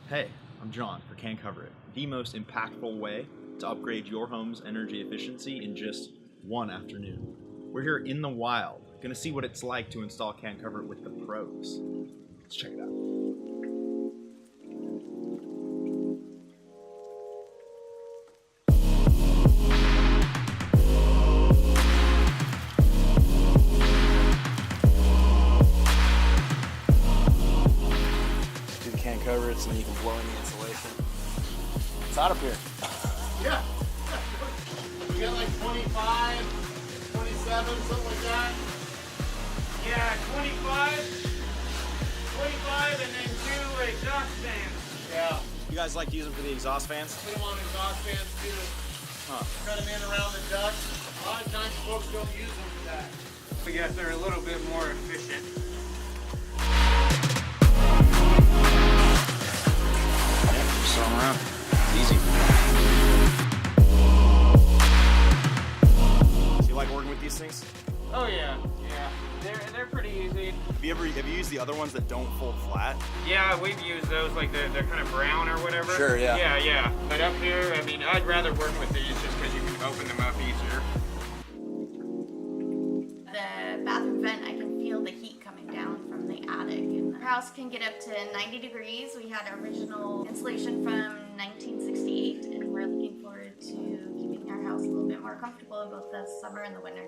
Hey, I'm John for CanCoverIt, the most impactful way to upgrade your home's energy efficiency in just one afternoon. We're here in the wild, gonna see what it's like to install CanCoverIt with the pros. Let's check it out. Do the CanCoverIt so then you can blow in the insulation. It's hot up here. Yeah. You got like 25, 27, something like that? Yeah, 25 and then 2 exhaust fans. Yeah. You guys like to use them for the exhaust fans? Put them on exhaust fans too. Huh. Cut them in around the duct. A lot of times folks don't use them for that. I guess they're a little bit more efficient. Just throw them around. Easy. Do you like working with these things? Oh yeah. They're pretty easy. Have you used the other ones that don't fold flat? Yeah, we've used those, like they're kind of brown or whatever. Sure, yeah. Yeah. But up here, I mean, I'd rather work with these just because you can open them up easier. The bathroom vent, I can feel the heat coming down from the attic. And our house can get up to 90 degrees. We had original insulation from 1968, and we're looking forward to keeping our house a little bit more comfortable both the summer and the winter.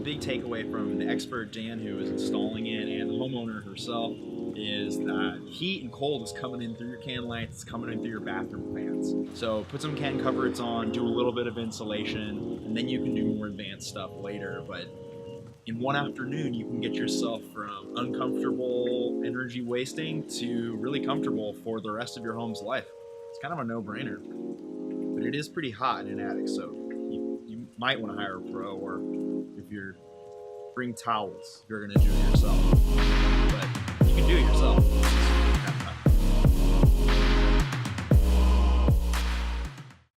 Big takeaway from the expert Dan who is installing it and the homeowner herself is that heat and cold is coming in through your can lights, it's coming in through your bathroom fans. So put some CanCoverIts on, do a little bit of insulation, and then you can do more advanced stuff later. But in one afternoon, you can get yourself from uncomfortable energy wasting to really comfortable for the rest of your home's life. It's kind of a no-brainer, but it is pretty hot in an attic, so you might want to hire a pro, or if you're bring towels, you're gonna do it yourself. But you can do it yourself.